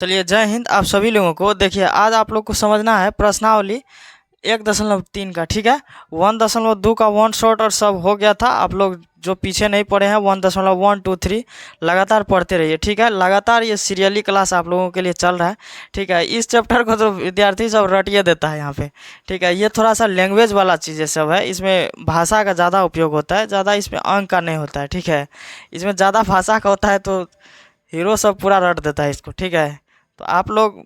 चलिए, जय हिंद आप सभी लोगों को। देखिए, आज आप लोग को समझना है प्रश्नावली 1.3 का। ठीक है, 1.2 का वन शॉट और सब हो गया था। आप लोग जो पीछे नहीं पढ़े हैं 1.1 2 3 लगातार पढ़ते रहिए। ठीक है, लगातार ये सीरियली क्लास आप लोगों के लिए चल रहा है। ठीक है, इस चैप्टर को तो विद्यार्थी सब रटिए देता है यहाँ पे। ठीक है, ये थोड़ा सा लैंग्वेज वाला चीज़ें सब है, इसमें भाषा का ज़्यादा उपयोग होता है, ज़्यादा इसमें अंक का नहीं होता है। ठीक है, इसमें ज़्यादा भाषा का होता है तो हीरो सब पूरा रट देता है इसको। ठीक है, तो आप लोग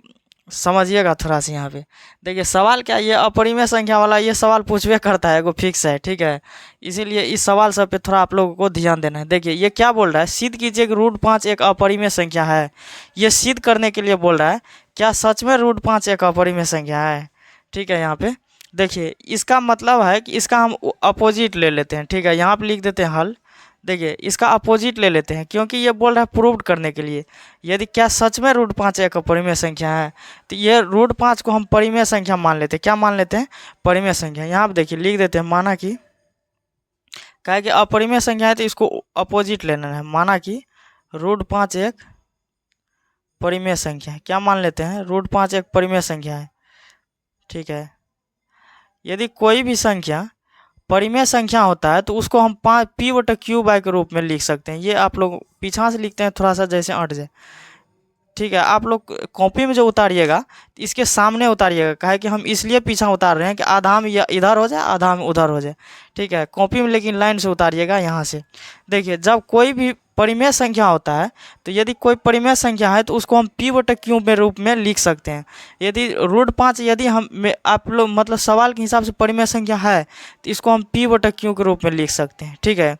समझिएगा थोड़ा सा यहाँ पे। देखिए, सवाल क्या, ये अपरिमेय संख्या वाला ये सवाल पूछबे करता है, वो फिक्स है। ठीक है, इसीलिए इस सवाल सब पे थोड़ा आप लोगों को ध्यान देना है। देखिए, ये क्या बोल रहा है, सिद्ध कीजिए कि √5 एक अपरिमेय संख्या है। ये सिद्ध करने के लिए बोल रहा है, क्या सच में √5 एक अपरिमेय संख्या है। ठीक है, यहाँ पे देखिए, इसका मतलब है कि इसका हम अपोजिट ले लेते हैं। ठीक है, यहाँ पे लिख देते हैं हल। देखिए, इसका अपोजिट ले लेते हैं, क्योंकि ये बोल रहा है प्रूव करने के लिए। यदि क्या सच में √5 एक परिमेय संख्या है, तो ये √5 को हम परिमेय संख्या मान लेते हैं। क्या मान लेते हैं? परिमेय संख्या। यहाँ पे देखिए लिख देते हैं, माना कि क्या है कि अपरिमेय संख्या है तो इसको अपोजिट लेना है। माना कि √5 एक परिमेय संख्या है। क्या मान लेते हैं? √5 एक परिमेय संख्या है। ठीक है, यदि कोई भी संख्या परिमेय संख्या होता है तो उसको हम p/q के रूप में लिख सकते हैं। ये आप लोग पीछा से लिखते हैं थोड़ा सा जैसे अट जाए। ठीक है, आप लोग कॉपी में जो उतारिएगा इसके सामने उतारिएगा, काहे कि हम इसलिए पीछा उतार रहे हैं कि आधा में या इधर हो जाए आधा में उधर हो जाए। ठीक है, कॉपी में लेकिन लाइन से उतारिएगा यहाँ से। देखिए, जब कोई भी परिमेय संख्या होता है तो यदि कोई परिमेय संख्या है तो उसको हम p/q के रूप में लिख सकते हैं। यदि √5 यदि हम आप लोग मतलब सवाल के हिसाब से परिमेय संख्या है तो इसको हम p/q के रूप में लिख सकते हैं। ठीक है,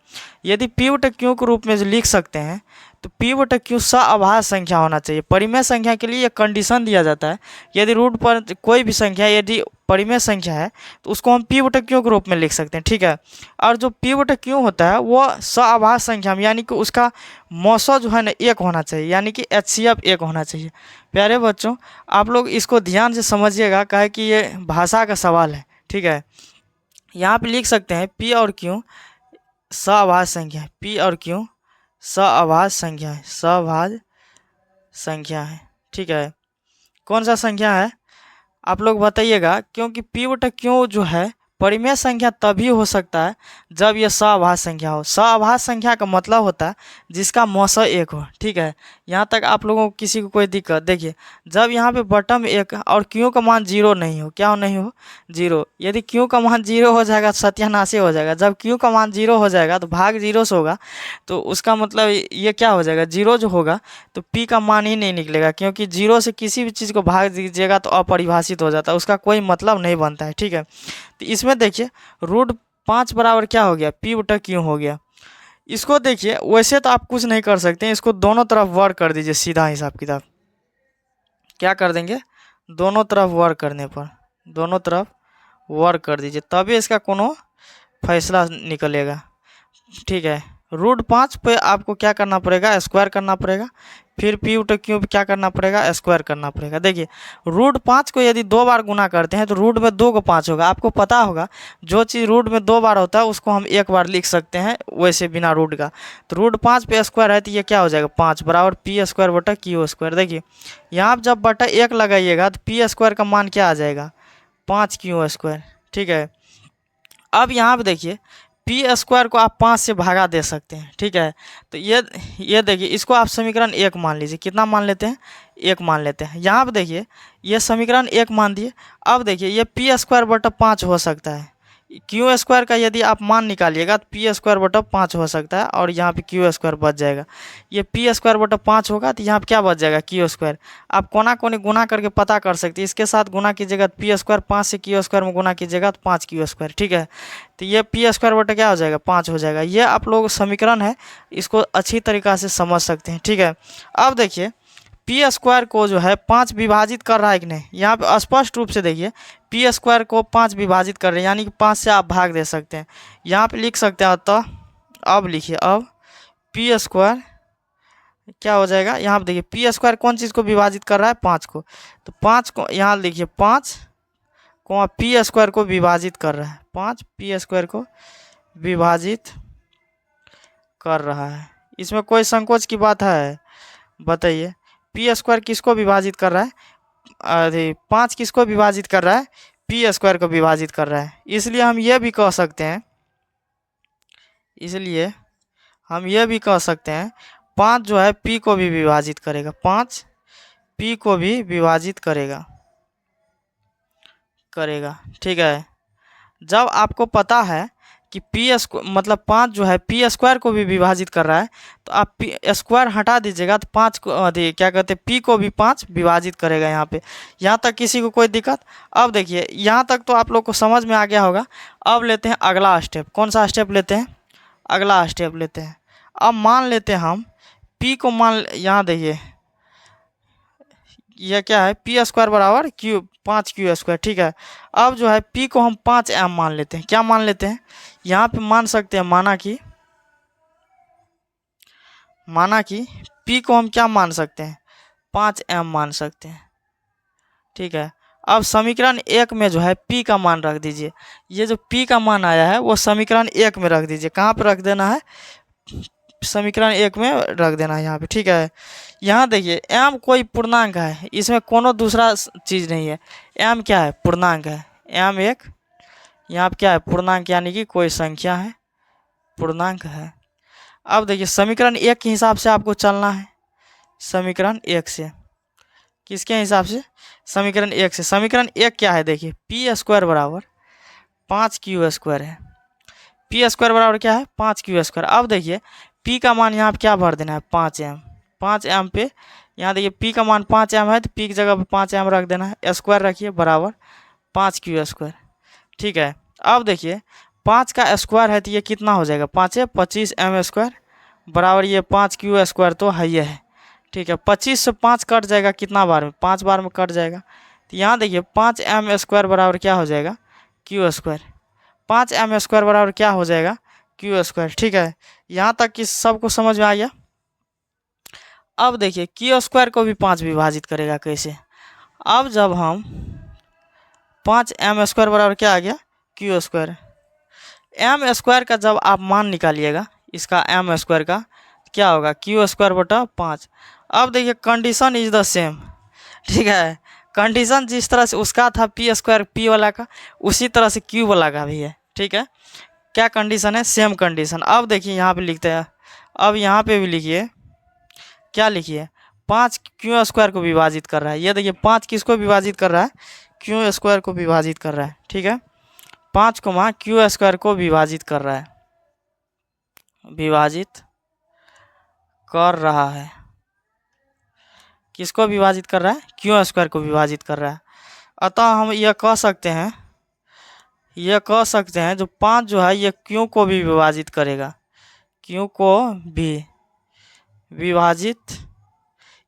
यदि p/q के रूप में लिख सकते हैं तो p/q सअभाज्य संख्या होना चाहिए। परिमेय संख्या के लिए ये कंडीशन दिया जाता है, यदि रूट पर कोई भी संख्या यदि परिमेय संख्या है तो उसको हम p/q के रूप में लिख सकते हैं। ठीक है, और जो p/q होता है वो सअभाज्य संख्या में, यानी कि उसका मौसा जो है ना 1 होना चाहिए, यानी कि HCF 1 होना चाहिए। प्यारे बच्चों, आप लोग इसको ध्यान से समझिएगा, काहे कि ये भाषा का सवाल है। ठीक है, यहाँ पे लिख सकते हैं p और q सअभाज्य संख्या है। p और q सअभाज्य संख्या है, सअभाज्य संख्या है। ठीक है, कौन सा संख्या है आप लोग बताइएगा, क्योंकि p/q जो है परिमेय संख्या तभी हो सकता है जब यह सअभाज्य संख्या हो। सअभाज्य संख्या का मतलब होता है जिसका मौसा 1 हो। ठीक है, यहाँ तक आप लोगों को किसी को कोई दिक्कत? देखिए, जब यहाँ पे बटन में 1 और q का मान 0 नहीं हो, क्या नहीं हो? 0। यदि q का मान 0 हो जाएगा तो सत्यानाशी हो जाएगा। जब q का मान 0 हो जाएगा तो भाग 0 से होगा, तो उसका मतलब ये क्या हो जाएगा? 0 जो होगा तो p का मान ही नहीं निकलेगा, क्योंकि 0 से किसी भी चीज़ को भाग दीजिएगा तो अपरिभाषित हो जाता है, उसका कोई मतलब नहीं बनता है। ठीक है, तो इसमें देखिए √5 बराबर क्या हो गया? p/q हो गया। इसको देखिए, वैसे तो आप कुछ नहीं कर सकते हैं, इसको दोनों तरफ वर्क कर दीजिए सीधा हिसाब किताब। क्या कर देंगे? दोनों तरफ वर्क करने पर, दोनों तरफ वर्क कर दीजिए, तभी इसका कोनो फैसला निकलेगा। ठीक है, √5 पे आपको क्या करना पड़ेगा? स्क्वायर करना पड़ेगा, फिर p/q पे क्या करना पड़ेगा? स्क्वायर करना पड़ेगा। देखिए, √5 को यदि 2 बार गुना करते हैं तो रूट में 2 को 5 होगा। आपको पता होगा जो चीज़ रूट में 2 बार होता है उसको हम 1 बार लिख सकते हैं, वैसे बिना रूट का। तो √5 पे स्क्वायर है तो ये क्या हो जाएगा? 5 बराबर p²/q²। देखिए, यहाँ जब बटा 1 लगाइएगा तो p² का मान क्या आ जाएगा? 5q²। ठीक है, अब यहाँ पे देखिए p² को आप 5 से भागा दे सकते हैं। ठीक है, तो ये देखिए, इसको आप समीकरण 1 मान लीजिए। कितना मान लेते हैं? 1 मान लेते हैं। यहाँ पे देखिए, ये समीकरण 1 मान दिए। अब देखिए, ये p²/5 हो सकता है। q² का यदि आप मान निकालिएगा तो p²/5 हो सकता है, और यहाँ पे q² बच जाएगा। ये p²/5 होगा तो यहाँ पे क्या बच जाएगा? q²। आप कोना कोनी गुना करके पता कर सकते हैं, इसके साथ गुना कीजिएगा तो p², 5 से q² में गुना कीजिएगा तो 5q²। ठीक है, तो ये p² क्या हो जाएगा? 5 हो जाएगा। ये आप लोग समीकरण है, इसको अच्छी तरीक़ा से समझ सकते हैं। ठीक है, अब देखिए p² को जो है 5 विभाजित कर रहा है कि नहीं, यहाँ पे स्पष्ट रूप से देखिए p² को 5 विभाजित कर रहे हैं, यानी कि 5 से आप भाग दे सकते हैं। यहाँ पे लिख सकते हैं, तो अब लिखिए, अब p² क्या हो जाएगा? यहाँ पे देखिए p² कौन चीज़ को विभाजित कर रहा है? 5 को। तो 5 को यहाँ लिखिए, 5 को p² को विभाजित कर रहा है, 5 p² को विभाजित कर रहा है। इसमें कोई संकोच की बात है? बताइए। पी स्क्वायर किसको विभाजित कर रहा है, अरे 5 किसको विभाजित कर रहा है, पी स्क्वायर को विभाजित कर रहा है। इसलिए हम ये भी कह सकते हैं, 5 जो है पी को भी विभाजित करेगा, 5 पी को भी विभाजित करेगा। ठीक है। जब आपको पता है कि पी स्क्वायर मतलब 5 जो है पी स्क्वायर को भी विभाजित कर रहा है, तो आप पी स्क्वायर हटा दीजिएगा तो 5 को क्या कहते हैं, पी को भी 5 विभाजित करेगा यहाँ पे। यहाँ तक किसी को कोई दिक्कत? अब देखिए यहाँ तक तो आप लोग को समझ में आ गया होगा। अब लेते हैं अगला स्टेप। कौन सा स्टेप लेते हैं? अगला स्टेप लेते हैं। अब मान लेते हैं हम पी को यहाँ देखिए यह क्या है, पी स्क्वायर बराबर क्यू 5 क्यू स्क्वायर। ठीक है। अब जो है पी को हम 5 एम मान लेते हैं। क्या मान लेते हैं? यहाँ पे मान सकते हैं, माना कि पी को हम क्या मान सकते हैं, 5 एम मान सकते हैं। ठीक है। अब समीकरण 1 में जो है पी का मान रख दीजिए। ये जो पी का मान आया है वो समीकरण 1 में रख दीजिए। कहाँ पर रख देना है? समीकरण 1 में रख देना है यहाँ पे। ठीक है। यहाँ देखिए एम कोई पूर्णांक है, इसमें कोनो दूसरा चीज़ नहीं है। एम क्या है? पूर्णांक है। एम एक यहाँ पे क्या है? पूर्णांक, यानी कि कोई संख्या है, पूर्णांक है। अब देखिए समीकरण 1 के हिसाब से आपको चलना है। समीकरण 1 से किसके हिसाब से? समीकरण 1 से। समीकरण 1 क्या है? देखिए पी स्क्वायर बराबर 5 क्यू स्क्वायर है। पी स्क्वायर बराबर क्या है? 5 क्यू स्क्वायर। अब देखिए पी का मान यहाँ पे क्या भर देना है? 5 एम। 5 एम पे यहाँ देखिए पी का मान 5 एम है तो पी की जगह पे 5 एम रख देना है। स्क्वायर रखिए बराबर 5 क्यू स्क्वायर। ठीक है। अब देखिए 5 का स्क्वायर है तो ये कितना हो जाएगा? 5 है 25 एम स्क्वायर बराबर ये 5 क्यू स्क्वायर तो है ये है। ठीक है। 25 से 5 कट जाएगा कितना बार में? 5 बार में कट जाएगा। तो यहाँ देखिए 5 एम स्क्वायर बराबर क्या हो जाएगा? Q square. 5 एम स्क्वायर बराबर क्या हो जाएगा? Q square. ठीक है। यहाँ तक कि सबको समझ में आ गया। अब देखिए क्यू स्क्वायर को भी 5 विभाजित करेगा कैसे? अब जब हम 5 एम स्क्वायर बराबर क्या आ गया? Q square. एम स्क्वायर का जब आप मान निकालिएगा इसका एम स्क्वायर का, क्या होगा? क्यू स्क्वायर बटा 5। अब देखिए कंडीशन इज द सेम। ठीक है। कंडीशन जिस तरह से उसका था पी स्क्वायर पी वाला का, उसी तरह से क्यू वाला का भी है। ठीक है। क्या कंडीशन है? Same condition. अब देखिए यहाँ पे लिखते हैं, अब यहाँ पे भी लिखिए, क्या लिखिए? 5 क्यू स्क्वायर को विभाजित कर रहा है। ये देखिए 5 किसको विभाजित कर रहा है? क्यू स्क्वायर को विभाजित कर रहा है। ठीक है। 5 को वहाँ क्यू स्क्वायर को विभाजित कर रहा है, विभाजित कर रहा है। किसको विभाजित कर रहा है? क्यू स्क्वायर को विभाजित कर रहा है। अतः हम यह कह सकते हैं, जो 5 जो है ये क्यू को भी विभाजित करेगा, क्यू को भी विभाजित।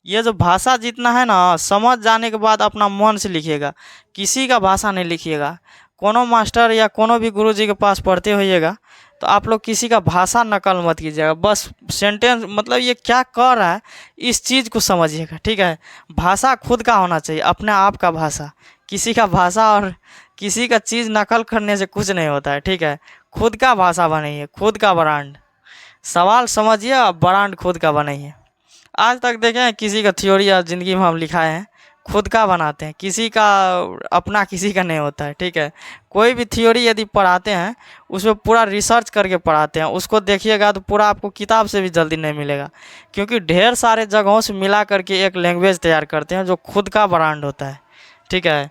ये जो भाषा जितना है ना, समझ जाने के बाद अपना मन से लिखिएगा, किसी का भाषा नहीं लिखिएगा। कोनो मास्टर या कोनो भी गुरुजी के पास पढ़ते होइएगा तो आप लोग किसी का भाषा नकल मत कीजिएगा। बस सेंटेंस मतलब ये क्या कह रहा है इस चीज़ को समझिएगा। ठीक है। भाषा खुद का होना चाहिए, अपने आप का भाषा। किसी का भाषा और किसी का चीज़ नकल करने से कुछ नहीं होता है। ठीक है। खुद का भाषा बनाइए, खुद का ब्रांड। सवाल समझिए और ब्रांड खुद का बनाइए। आज तक देखें हैं किसी का थ्योरी या ज़िंदगी में हम लिखाए हैं, खुद का बनाते हैं, किसी का अपना किसी का नहीं होता है। ठीक है। कोई भी थ्योरी यदि पढ़ाते हैं उसमें पूरा रिसर्च करके पढ़ाते हैं, उसको देखिएगा तो पूरा आपको किताब से भी जल्दी नहीं मिलेगा, क्योंकि ढेर सारे जगहों से मिला करके एक लैंग्वेज तैयार करते हैं जो खुद का ब्रांड होता है। ठीक है।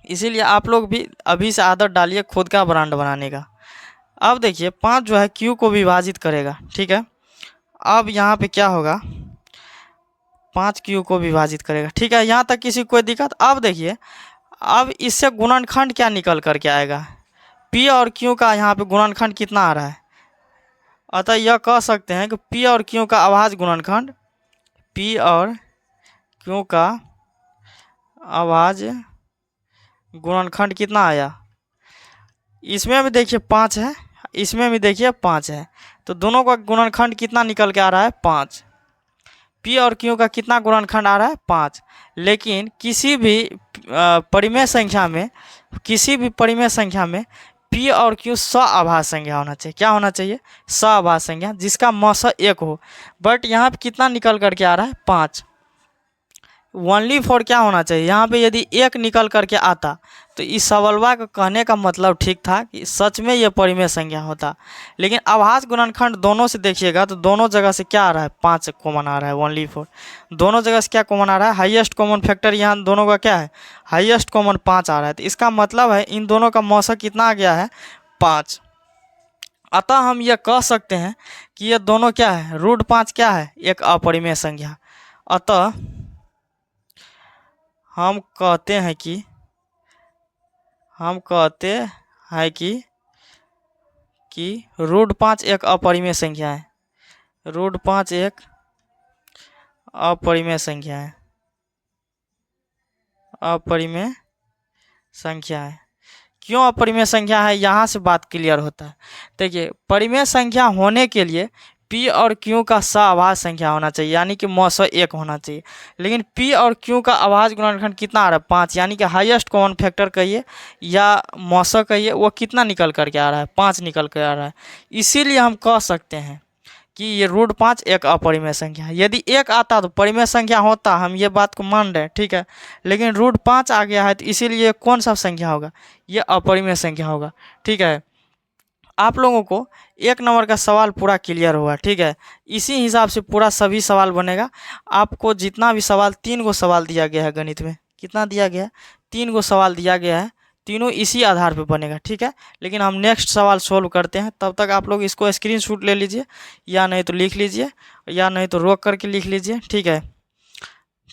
इसीलिए आप लोग भी अभी से आदत डालिए खुद का ब्रांड बनाने का। अब देखिए 5 जो है क्यू को विभाजित करेगा। ठीक है। अब यहाँ पे क्या होगा? 5 क्यू को विभाजित करेगा। ठीक है। यहाँ तक किसी को कोई दिक्कत? अब देखिए अब इससे गुणनखंड क्या निकल करके आएगा? पी और क्यू का यहाँ पे गुणनखंड कितना आ रहा है? अतः यह कह सकते हैं कि पी और क्यू का अभाज्य गुणनखंड, पी और क्यू का अभाज्य गुणनखंड कितना आया? इसमें भी देखिए 5 है, इसमें भी देखिए 5 है, तो दोनों का गुणनखंड कितना निकल के आ रहा है? 5। पी और क्यू का कितना गुणनखंड आ रहा है? 5। लेकिन किसी भी परिमेय संख्या में पी और क्यू सअभाज्य संख्या होना चाहिए। क्या होना चाहिए? सअभाज्य संख्या, जिसका मस 1 हो। बट यहाँ पे कितना निकल करके आ रहा है? 5। ओनली फॉर क्या होना चाहिए यहाँ पे, यदि एक निकल करके आता तो इस सवालवा का कहने का मतलब ठीक था कि सच में ये परिमेय संख्या होता। लेकिन अभाज्य गुणनखंड दोनों से देखिएगा तो दोनों जगह से क्या आ रहा है, 5 कॉमन आ रहा है, ओनली फॉर। दोनों जगह से क्या कॉमन आ रहा है, हाईएस्ट कॉमन फैक्टर यहाँ दोनों का क्या है, हाईएस्ट कॉमन 5 आ रहा है। तो इसका मतलब है इन दोनों का मौसा कितना आ गया है, 5। अतः हम यह कह सकते हैं कि ये दोनों क्या है, √5 क्या है, एक अपरिमेय संख्या। अतः हम कहते हैं कि √5 एक अपरिमेय संख्या है, √5 एक अपरिमेय संख्या है, अपरिमेय संख्या है। क्यों अपरिमेय संख्या है, यहाँ से बात क्लियर होता है। देखिए, परिमेय संख्या होने के लिए P और Q का सअभाज्य संख्या होना चाहिए, यानी कि मौसा 1 होना चाहिए। लेकिन P और Q का अभाज्य गुणनखंड कितना आ रहा है, 5, यानी कि हाईएस्ट कॉमन फैक्टर कहिए या मौसा कहिए, वो कितना निकल करके आ रहा है, 5 निकल कर आ रहा है। इसीलिए हम कह सकते हैं कि ये √5 एक अपरिमेय संख्या है। यदि 1 आता तो परिमेय संख्या होता, हम ये बात को मान रहे हैं, ठीक है। लेकिन √5 आ गया है तो इसीलिए कौन सा संख्या होगा, ये अपरिमेय संख्या होगा, ठीक है। आप लोगों को 1 नंबर का सवाल पूरा क्लियर हुआ, ठीक है। इसी हिसाब से पूरा सभी सवाल बनेगा। आपको जितना भी सवाल, 3 गो सवाल दिया गया है गणित में, कितना दिया गया है, 3 गो सवाल दिया गया है, तीनों इसी आधार पे बनेगा, ठीक है। लेकिन हम नेक्स्ट सवाल सोल्व करते हैं, तब तक आप लोग इसको स्क्रीनशॉट ले लीजिए, या नहीं तो लिख लीजिए, या नहीं तो रोक करके लिख लीजिए, ठीक है।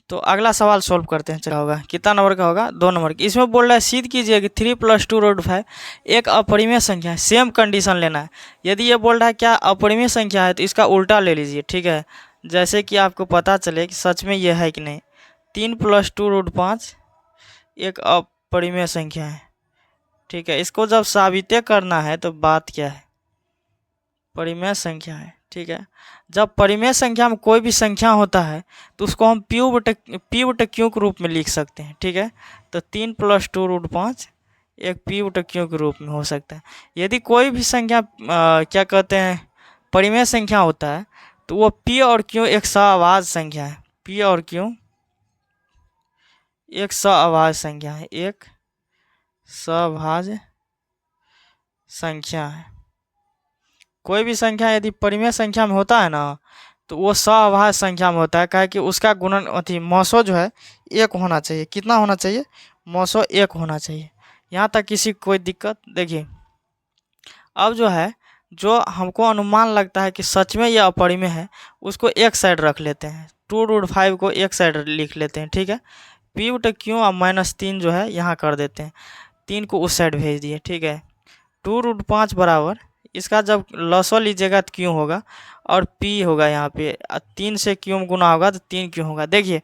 तो अगला सवाल सोल्व करते हैं। चला होगा, कितना नंबर का होगा, 2 नंबर की। इसमें बोल रहा है सिद्ध कीजिए कि 3 + 2 √5 एक अपरिमेय संख्या है। सेम कंडीशन लेना है। यदि ये बोल रहा है क्या अपरिमेय संख्या है तो इसका उल्टा ले लीजिए, ठीक है। जैसे कि आपको पता चले कि सच में ये है कि नहीं। 3 + 2 √5 एक अपरिमेय संख्या है, ठीक है। इसको जब साबित करना है तो बात क्या है, परिमेय संख्या है, ठीक है। जब परिमेय संख्या में कोई भी संख्या होता है तो उसको हम P/Q के रूप में लिख सकते हैं, ठीक है। तो 3 + 2 √5 एक P/Q के रूप में हो सकता है। यदि कोई भी संख्या क्या कहते हैं, परिमेय संख्या होता है तो वो P और Q एक सअभाज्य संख्या है। P और Q एक सअभाज्य संख्या है, एक सअभाज्य संख्या है। कोई भी संख्या यदि परिमेय संख्या में होता है ना तो वो सअभाज्य संख्या में होता है, काहे कि उसका गुणन मौसो जो है 1 होना चाहिए। कितना होना चाहिए, मौसो 1 होना चाहिए। यहाँ तक किसी कोई दिक्कत, देखिए। अब जो है, जो हमको अनुमान लगता है कि सच में यह अपरिमेय है, उसको एक साइड रख लेते हैं। 2 √5 को एक साइड लिख लेते हैं, ठीक है। P/Q और -3 जो है यहाँ कर देते हैं, 3 को उस साइड भेज दिए, ठीक है। 2 √5 बराबर, इसका जब लसो लीजिएगा तो क्यों होगा, और P होगा यहाँ पे, 3 से Q गुना होगा तो 3 क्यों होगा। देखिए,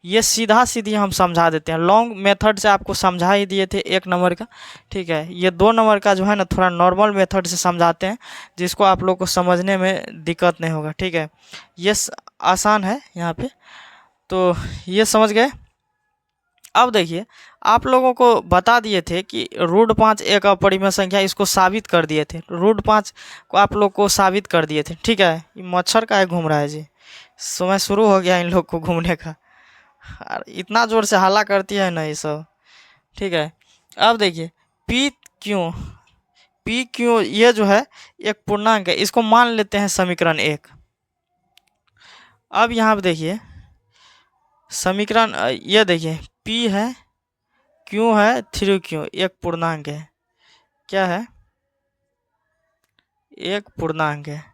ये सीधा सीधी हम समझा देते हैं। लॉन्ग मेथड से आपको समझा ही दिए थे 1 नंबर का, ठीक है। ये 2 नंबर का जो है ना, थोड़ा नॉर्मल मेथड से समझाते हैं, जिसको आप लोग को समझने में दिक्कत नहीं होगा, ठीक है। ये आसान है यहाँ पे, तो ये समझ गए। अब देखिए, आप लोगों को बता दिए थे कि √5 एक अपरिमेय संख्या, इसको साबित कर दिए थे। √5 को आप लोग को साबित कर दिए थे, ठीक है। ये मच्छर का है घूम रहा है जी, समय शुरू हो गया इन लोग को घूमने का, इतना जोर से हल्ला करती है ना ये सब, ठीक है। अब देखिए, P/Q ये जो है एक पूर्णांक है, इसको मान लेते हैं समीकरण 1। अब यहाँ पे देखिए समीकरण, ये देखिए P है, Q है, 3Q एक पूर्णांक है। क्या है, एक पूर्णांक है,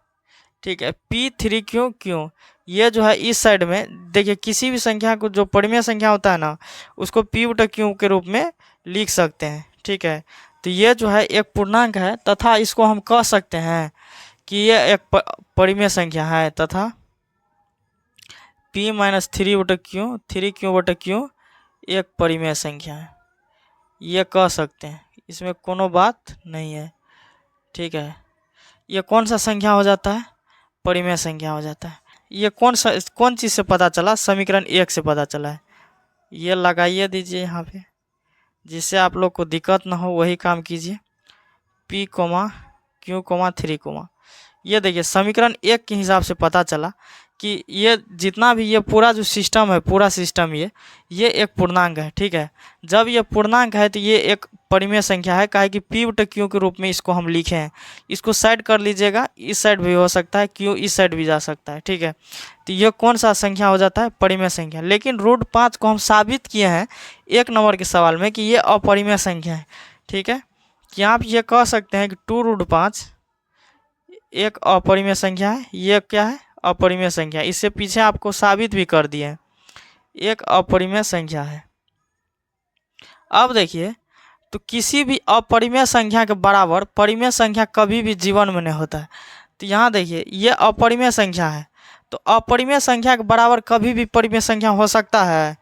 ठीक है। P 3Q Q ये जो है इस साइड में देखिए, किसी भी संख्या को जो परिमेय संख्या होता है ना, उसको P/Q के रूप में लिख सकते हैं, ठीक है। तो ये जो है एक पूर्णांक है, तथा इसको हम कह सकते हैं कि ये एक परिमेय संख्या है, तथा P - 3/Q 3Q/Q एक परिमेय संख्या है, ये कह सकते हैं। इसमें कोनो बात नहीं है, ठीक है। ये कौन सा संख्या हो जाता है, परिमेय संख्या हो जाता है। ये कौन चीज़ से पता चला, समीकरण 1 से पता चला है। ये लगाइए दीजिए यहाँ पे, जिससे आप लोग को दिक्कत ना हो, वही काम कीजिए। P, Q, 3, ये देखिए समीकरण 1 के हिसाब से पता चला कि ये जितना भी ये पूरा जो सिस्टम है, पूरा सिस्टम ये एक पूर्णांक है, ठीक है। जब ये पूर्णांक है तो ये एक परिमेय संख्या है, काहे कि पी बटे क्यू के रूप में इसको हम लिखे हैं। इसको साइड कर लीजिएगा, इस साइड भी हो सकता है, क्यू इस साइड भी जा सकता है, ठीक है। तो ये कौन सा संख्या हो जाता है? परिमेय संख्या। लेकिन √5 को हम साबित किए हैं 1 नंबर के सवाल में कि ये अपरिमेय संख्या है, ठीक है। कि आप ये कह सकते हैं कि 2√5 एक अपरिमेय संख्या है। ये क्या है? अपरिमेय संख्या। इससे पीछे आपको साबित भी कर दिए, एक अपरिमेय संख्या है। अब देखिए, तो किसी भी अपरिमेय संख्या के बराबर परिमेय संख्या कभी भी जीवन में नहीं होता है। तो यहाँ देखिए, ये अपरिमेय संख्या है, तो अपरिमेय संख्या के बराबर कभी भी परिमेय संख्या हो सकता है?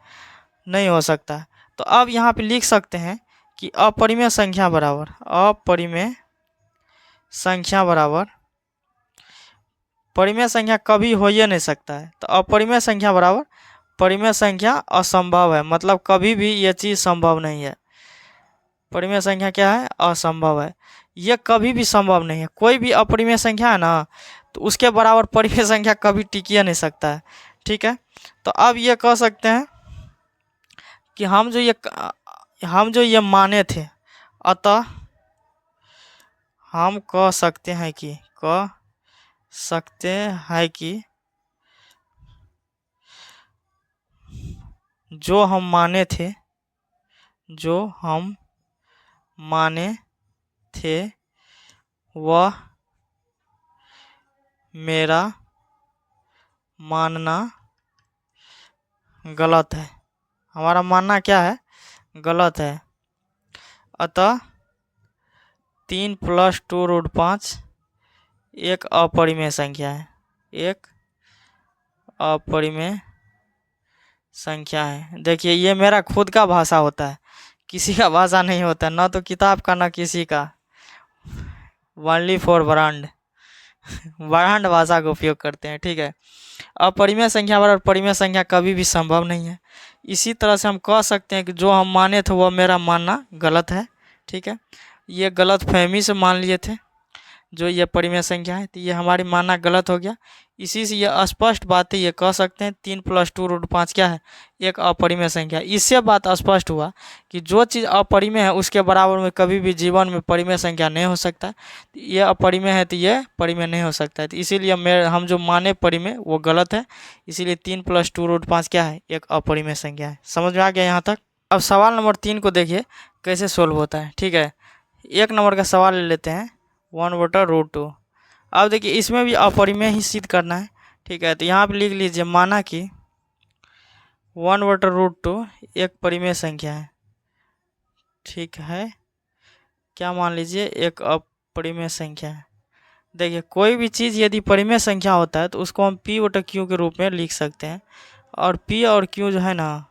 नहीं हो सकता है। तो अब यहाँ पे लिख सकते हैं कि अपरिमेय संख्या बराबर अपरिमेय संख्या बराबर परिमेय संख्या कभी हो ही नहीं सकता है। तो अपरिमेय संख्या बराबर परिमेय संख्या असंभव है, मतलब कभी भी ये चीज़ संभव नहीं है। परिमेय संख्या क्या है? असंभव है। ये कभी भी संभव नहीं है। कोई भी अपरिमेय संख्या है ना, तो उसके बराबर परिमेय संख्या कभी टिक ही नहीं सकता है, ठीक है। तो अब ये कह सकते हैं कि हम जो ये माने थे, अतः हम कह सकते हैं कि जो हम माने थे वह मेरा मानना गलत है। हमारा मानना क्या है? गलत है। अतः 3 + 2√5 एक अपरिमेय संख्या है, एक अपरिमेय संख्या है। देखिए, ये मेरा खुद का भाषा होता है, किसी का भाषा नहीं होता, ना तो किताब का ना किसी का। ओनली फॉर ब्रांड ब्रांड भाषा का उपयोग करते हैं, ठीक है। अपरिमेय संख्या बराबर परिमेय संख्या कभी भी संभव नहीं है। इसी तरह से हम कह सकते हैं कि जो हम माने थे वह मेरा मानना गलत है, ठीक है। ये गलत फहमी से मान लिए थे जो ये परिमेय संख्या है, तो ये हमारी मानना गलत हो गया। इसी से ये स्पष्ट बात है, ये कह सकते हैं 3 + 2√5 क्या है? एक अपरिमेय संख्या। इससे बात स्पष्ट हुआ कि जो चीज़ अपरिमेय है उसके बराबर में कभी भी जीवन में परिमेय संख्या नहीं हो सकता। तो ये अपरिमेय है तो ये परिमेय नहीं हो सकता है। तो इसीलिए हम जो माने परिमेय वो गलत है। इसीलिए 3 + 2√5 क्या है? एक अपरिमेय संख्या है। समझ में आ गया यहाँ तक? अब सवाल नंबर 3 को देखिए कैसे सोल्व होता है, ठीक है। 1 नंबर का सवाल ले लेते हैं, 1/√2। अब देखिए, इसमें भी अपरिमेय ही सिद्ध करना है, ठीक है। तो यहाँ पे लिख लीजिए, माना कि 1/√2 एक परिमेय संख्या है, ठीक है। क्या मान लीजिए? एक अपरिमेय संख्या है। देखिए, कोई भी चीज़ यदि परिमेय संख्या होता है तो उसको हम P/Q के रूप में लिख सकते हैं। और P और Q जो है ना,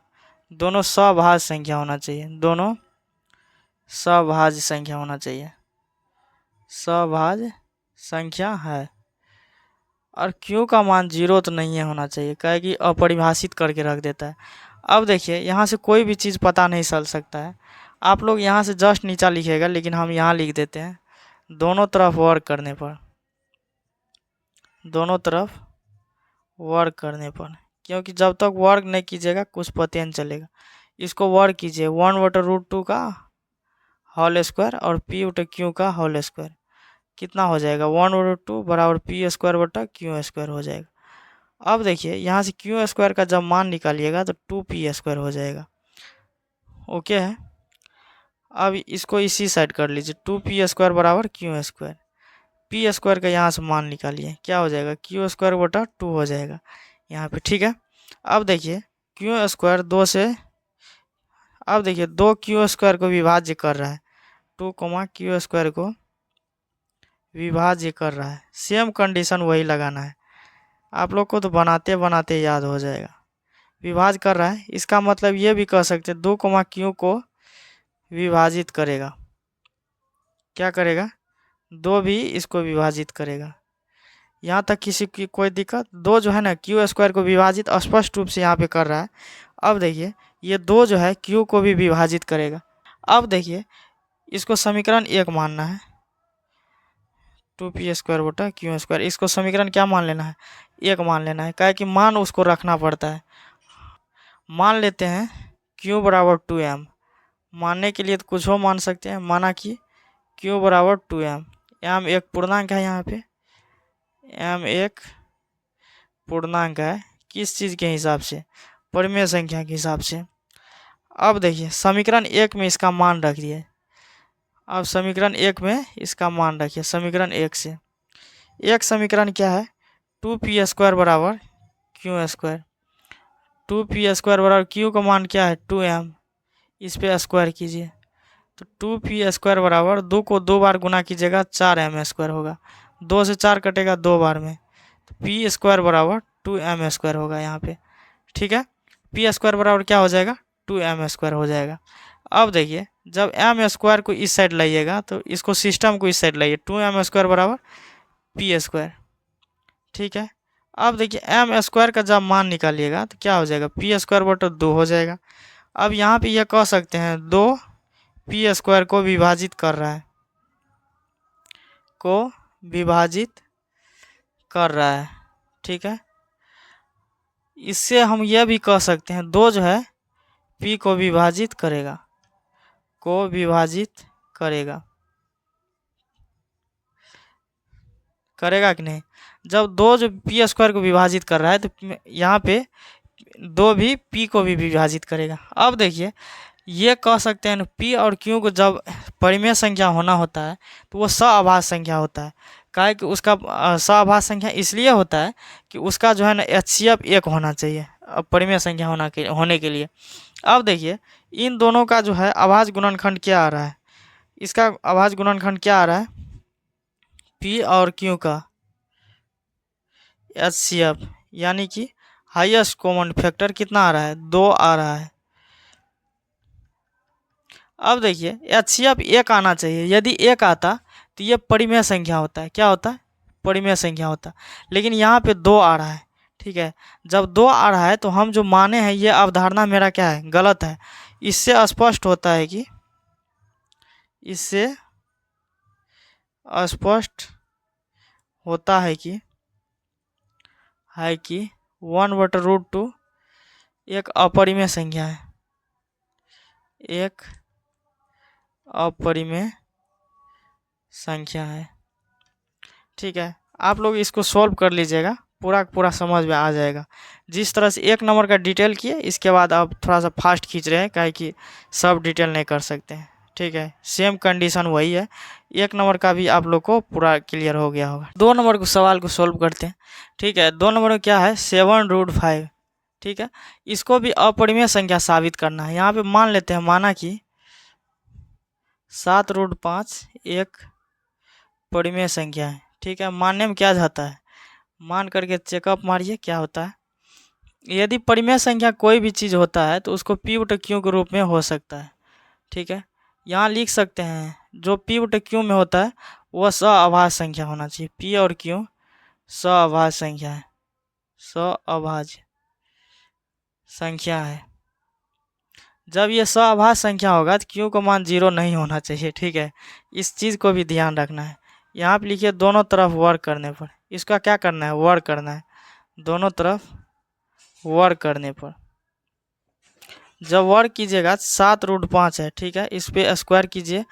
दोनों सभाज्य संख्या होना चाहिए, दोनों सभाज्य संख्या होना चाहिए, सभाज्य संख्या है। और Q का मान 0 तो नहीं है होना चाहिए, क्या कि अपरिभाषित करके रख देता है। अब देखिए, यहाँ से कोई भी चीज़ पता नहीं चल सकता है। आप लोग यहाँ से जस्ट नीचा लिखिएगा, लेकिन हम यहाँ लिख देते हैं, दोनों तरफ वर्क करने पर, दोनों तरफ वर्क करने पर। क्योंकि जब तक वर्क नहीं कीजिएगा कुछ पता नहीं चलेगा। इसको वर्क कीजिए, 1/√2 का होल स्क्वायर और P/Q का होल स्क्वायर कितना हो जाएगा? 1/2 बराबर P² हो जाएगा। अब देखिए, यहाँ से Q² का जब मान निकालिएगा तो 2P² हो जाएगा, ओके है। अब इसको इसी साइड कर लीजिए, 2P² बराबर Q²। P² का यहाँ से मान निकालिए, क्या हो जाएगा? Q²/2 हो जाएगा यहाँ पे, ठीक है। अब देखिए, Q² 2 से, अब देखिए 2 Q² को विभाज्य कर रहा है, 2, Q² को विभाज्य कर रहा है। सेम कंडीशन वही लगाना है, आप लोग को तो बनाते बनाते याद हो जाएगा। विभाज्य कर रहा है, इसका मतलब ये भी कह सकते हैं 2, Q को विभाजित करेगा। क्या करेगा? 2 भी इसको विभाजित करेगा। यहाँ तक किसी की कोई दिक्कत? 2 जो है ना Q² को विभाजित स्पष्ट रूप से यहाँ पे कर रहा है। अब देखिए, ये 2 जो है Q को भी विभाजित करेगा। अब देखिए, इसको समीकरण 1 मानना है, 2p² बटा q²। इसको समीकरण क्या मान लेना है, एक मान लेना है, क्या है कि मान उसको रखना पड़ता है। मान लेते हैं q बराबर 2m। मानने के लिए तो कुछ हो मान सकते हैं, माना कि q बराबर 2m। m एक पूर्णांक है, यहाँ पे m एक पूर्णांक है, किस चीज़ के हिसाब से, परिमेय संख्या के हिसाब से। अब देखिए समीकरण 1 में इसका मान रख दिए। अब समीकरण 1 में इसका मान रखिए, समीकरण 1 से। एक समीकरण क्या है, 2p² बराबर q²। 2p² बराबर q का मान क्या है 2m, इस पे स्क्वायर कीजिए तो 2p² बराबर 2 को 2 बार गुना कीजिएगा 4m² होगा। 2 से 4 कटेगा 2 बार में, तो p² बराबर 2m² होगा यहाँ पे। ठीक है, p² बराबर क्या हो जाएगा 2m² हो जाएगा। अब देखिए जब m² को इस साइड लाइएगा तो इसको सिस्टम को इस साइड लाइए, 2m² बराबर p²। ठीक है, अब देखिए m² का जब मान निकालिएगा तो क्या हो जाएगा, p² बटा 2 हो जाएगा। अब यहाँ पे ये कह सकते हैं 2 p² को विभाजित कर रहा है, को विभाजित कर रहा है। ठीक है, इससे हम यह भी कह सकते हैं 2 जो है p को विभाजित करेगा, को विभाजित करेगा, करेगा कि नहीं। जब 2 जो p² को विभाजित कर रहा है तो यहाँ पे 2 भी p को भी विभाजित करेगा। अब देखिए ये कह सकते हैं p और q को जब परिमेय संख्या होना होता है तो वो सअभाज्य संख्या होता है। काहे कि उसका सअभाज्य संख्या इसलिए होता है कि उसका जो है ना HCF 1 होना चाहिए परिमेय संख्या होने के लिए। अब देखिए इन दोनों का जो है अभाज्य गुणनखंड क्या आ रहा है, इसका अभाज्य गुणनखंड क्या आ रहा है, p और q का HCF यानी कि हाईएस्ट कॉमन फैक्टर कितना आ रहा है, 2 आ रहा है। अब देखिए HCF 1 आना चाहिए, यदि 1 आता तो ये परिमेय संख्या होता है, क्या होता है, परिमेय संख्या होता। लेकिन यहाँ पे 2 आ रहा है। ठीक है, जब 2 आ रहा है तो हम जो माने हैं ये अवधारणा मेरा क्या है, गलत है। इससे स्पष्ट होता है कि, इससे स्पष्ट होता है कि 1/√2 एक अपरिमेय संख्या है, एक अपरिमेय संख्या है। ठीक है, आप लोग इसको सॉल्व कर लीजिएगा, पूरा समझ में आ जाएगा। जिस तरह से 1 नंबर का डिटेल किए, इसके बाद आप थोड़ा सा फास्ट खींच रहे हैं, काहे कि सब डिटेल नहीं कर सकते हैं। ठीक है, सेम कंडीशन वही है, 1 नंबर का भी आप लोग को पूरा क्लियर हो गया होगा। 2 नंबर को सवाल को सॉल्व करते हैं। ठीक है, 2 नंबर में क्या है 7√5। ठीक है, इसको भी अपरिमेय संख्या साबित करना है। यहाँ पे मान लेते हैं, माना कि 7√5 एक परिमेय संख्या है। ठीक है, मानने में क्या जाता है, मान करके चेकअप मारिए क्या होता है। यदि परिमेय संख्या कोई भी चीज़ होता है तो उसको p बटा q के रूप में हो सकता है। ठीक है, यहाँ लिख सकते हैं जो p बटा q में होता है वह सअभाज्य संख्या होना चाहिए। p और q सअभाज्य संख्या है, सअभाज्य संख्या है। जब ये सअभाज्य संख्या होगा तो q का मान 0 नहीं होना चाहिए। ठीक है, इस चीज़ को भी ध्यान रखना है। यहाँ पे लिखिए दोनों तरफ वर्क करने पर, इसका क्या करना है, वर्क करना है, दोनों तरफ वर्क करने पर। जब वर्क कीजिएगा 7√5 है। ठीक है, इस पे स्क्वायर कीजिए,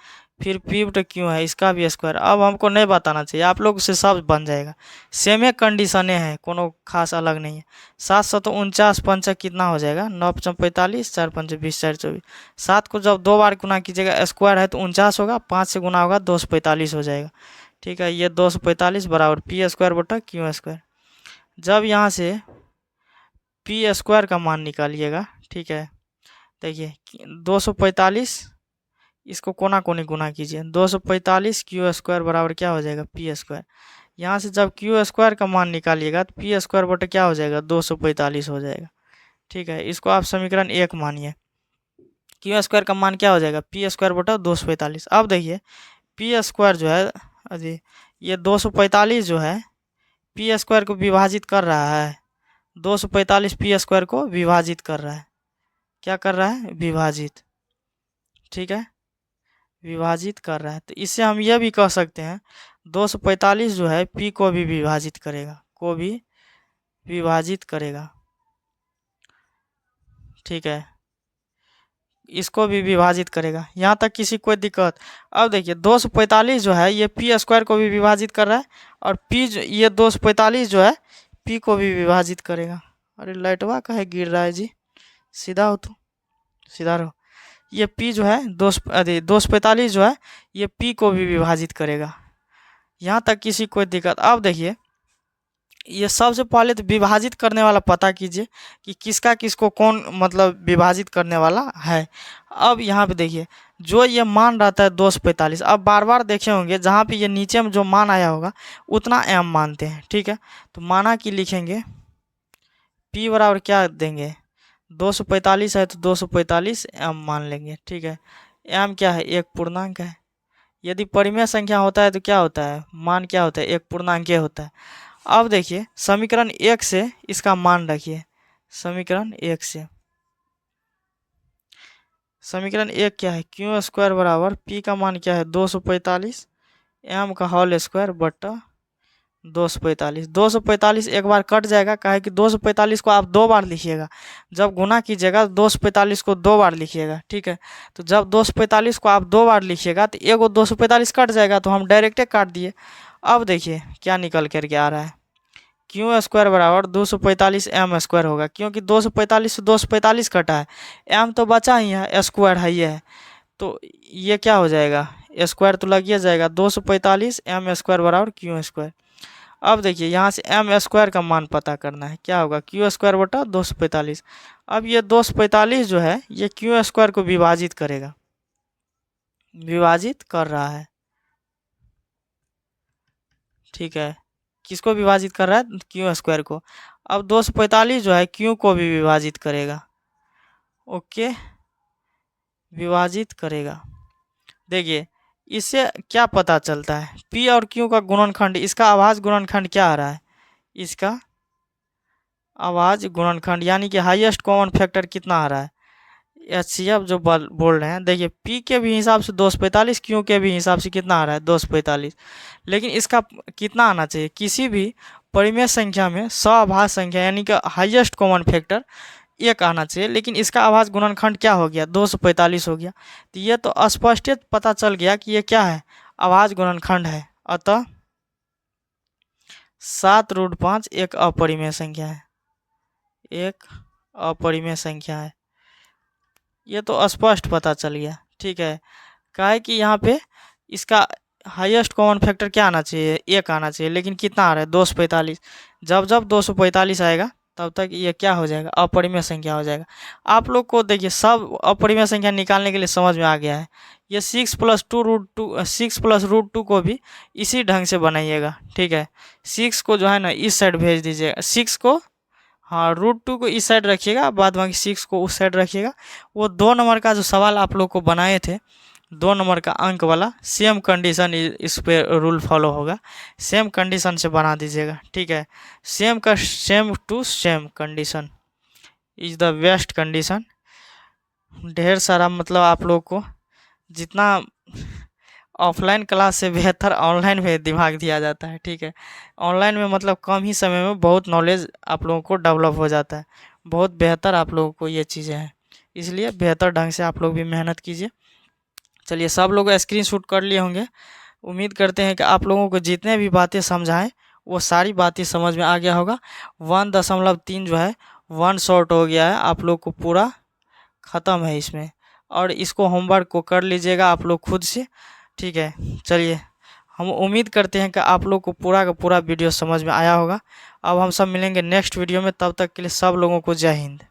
फिर p बटा q है, इसका भी स्क्वायर। अब हमको नहीं बताना चाहिए, आप लोग से सब बन जाएगा। सेमे कंडीशने हैं, कोनो खास अलग नहीं है। 749 पंचा कितना हो जाएगा, 9×45, 4×5, 4×24। 7 को जब 2 बार गुना कीजिएगा, स्क्वायर है तो 49 होगा, 5 से गुना होगा 245 हो जाएगा। ठीक है, ये 245 बराबर p² बटा q²। जब यहाँ से p² का मान निकालिएगा, ठीक है, देखिए 245 इसको कोना कोनी गुना कीजिए, 245 q² बराबर क्या हो जाएगा p²। यहाँ से जब q² का मान निकालिएगा तो p² बटा क्या हो जाएगा 245 हो जाएगा। ठीक है, इसको आप समीकरण 1 मानिए, q² का मान क्या हो जाएगा p² बटा 245। अब देखिए p² जो है, अजी ये 245 जो है p² को विभाजित कर रहा है, 245 p² को विभाजित कर रहा है, क्या कर रहा है, विभाजित। ठीक है, विभाजित कर रहा है। तो इससे हम यह भी कह सकते हैं 245 जो है P को भी विभाजित करेगा, को भी विभाजित करेगा, ठीक है, इसको भी विभाजित करेगा। यहाँ तक किसी कोई दिक्कत? अब देखिए 245 जो है ये पी स्क्वायर को भी विभाजित कर रहा है, और पी ये 245 जो है पी को भी विभाजित करेगा। अरे लाइटवा काहे गिर रहा है जी, सीधा हो तो, सीधा रहो। ये पी जो है 245 जो है ये पी को भी विभाजित करेगा। यहाँ तक किसी कोई दिक्कत? अब देखिए ये सबसे पहले तो विभाजित करने वाला पता कीजिए कि किसका किसको कौन मतलब विभाजित करने वाला है। अब यहाँ पे देखिए जो ये मान रहता है 245, अब बार बार देखे होंगे जहाँ पे ये नीचे में जो मान आया होगा उतना m मानते हैं, ठीक है। तो माना कि लिखेंगे p बराबर क्या देंगे, 245 है तो 245 m मान लेंगे, ठीक है। m क्या है, एक पूर्णांक है। यदि परिमेय संख्या होता है तो क्या होता है, मान क्या होता है, एक पूर्णांक होता है। अब देखिए समीकरण 1 से इसका मान रखिए, समीकरण 1 से, समीकरण 1 क्या है, क्यू स्क्वायर बराबर पी का मान क्या है 245 एम का होल स्क्वायर बटा 245। 245 एक बार कट जाएगा, काहे कि 245 को आप 2 बार लिखिएगा, जब गुना कीजिएगा 245 को 2 बार लिखिएगा, ठीक है। तो जब 245 को आप 2 बार लिखिएगा तो एगो 245 कट जाएगा, तो हम डायरेक्टे काट दिए। अब देखिए क्या निकल करके आ रहा है, क्यू स्क्वायर बराबर 245 एम स्क्वायर होगा, क्योंकि 245 से 245 कटा है, एम तो बचा ही है, स्क्वायर है ये है, तो ये क्या हो जाएगा, स्क्वायर तो लग जाएगा, 245 एम स्क्वायर बराबर क्यू स्क्वायर। अब देखिए यहाँ से एम स्क्वायर का मान पता करना है, क्या होगा, क्यू स्क्वायर बटा 245। अब ये 245 जो है ये क्यू स्क्वायर को विभाजित करेगा, विभाजित कर रहा है, ठीक है। किसको विभाजित कर रहा है, क्यू स्क्वायर को। अब 245 जो है क्यू को भी विभाजित करेगा, ओके, विभाजित करेगा। देखिए इससे क्या पता चलता है, पी और क्यू का गुणनखंड, इसका अभाज्य गुणनखंड क्या आ रहा है, इसका अभाज्य गुणनखंड यानी कि हाईएस्ट कॉमन फैक्टर कितना आ रहा है, HCF जो बोल रहे हैं। देखिए P के भी हिसाब से 245, Q के भी हिसाब से कितना आ रहा है 245, लेकिन इसका कितना आना चाहिए, किसी भी परिमेय संख्या में सअभाज्य संख्या यानी कि हाईएस्ट कॉमन फैक्टर 1 आना चाहिए, लेकिन इसका अभाज्य गुणनखंड क्या हो गया 245 हो गया। तो ये तो स्पष्ट पता चल गया कि ये क्या है, अभाज्य गुणनखंड है। अतः 7√5 एक अपरिमेय संख्या है, एक अपरिमेय संख्या है, ये तो स्पष्ट पता चल गया, ठीक है। काहे कि यहाँ पे इसका हाईएस्ट कॉमन फैक्टर क्या आना चाहिए, 1 आना चाहिए, लेकिन कितना आ रहा है 245। जब जब 245 आएगा तब तक ये क्या हो जाएगा, अपरिमेय संख्या हो जाएगा। आप लोग को देखिए सब अपरिमेय संख्या निकालने के लिए समझ में आ गया है। ये 6 + 2√2 6 + √2 को भी इसी ढंग से बनाइएगा, ठीक है। 6 को जो है ना इस साइड भेज दीजिएगा, 6 को, हाँ, √2 को इस साइड रखिएगा, बाद बाकी 6 को उस साइड रखिएगा। वो 2 नंबर का जो सवाल आप लोग को बनाए थे, 2 नंबर का अंक वाला, सेम कंडीशन इस पे रूल फॉलो होगा, सेम कंडीशन से बना दीजिएगा, ठीक है। सेम का same to same condition is the best condition. ढेर सारा मतलब आप लोग को जितना ऑफलाइन क्लास से बेहतर ऑनलाइन में दिमाग दिया जाता है, ठीक है। ऑनलाइन में मतलब कम ही समय में बहुत नॉलेज आप लोगों को डेवलप हो जाता है, बहुत बेहतर आप लोगों को ये चीज़ें हैं, इसलिए बेहतर ढंग से आप लोग भी मेहनत कीजिए। चलिए सब लोग स्क्रीनशॉट कर लिए होंगे, उम्मीद करते हैं कि आप लोगों को जितने भी बातें समझाएं वो सारी बातें समझ में आ गया होगा। 1.3 जो है 1 शॉर्ट हो गया है, आप लोग को पूरा ख़त्म है इसमें, और इसको होमवर्क को कर लीजिएगा आप लोग खुद से, ठीक है। चलिए हम उम्मीद करते हैं कि आप लोग को पूरा का पूरा वीडियो समझ में आया होगा। अब हम सब मिलेंगे नेक्स्ट वीडियो में, तब तक के लिए सब लोगों को जय हिंद।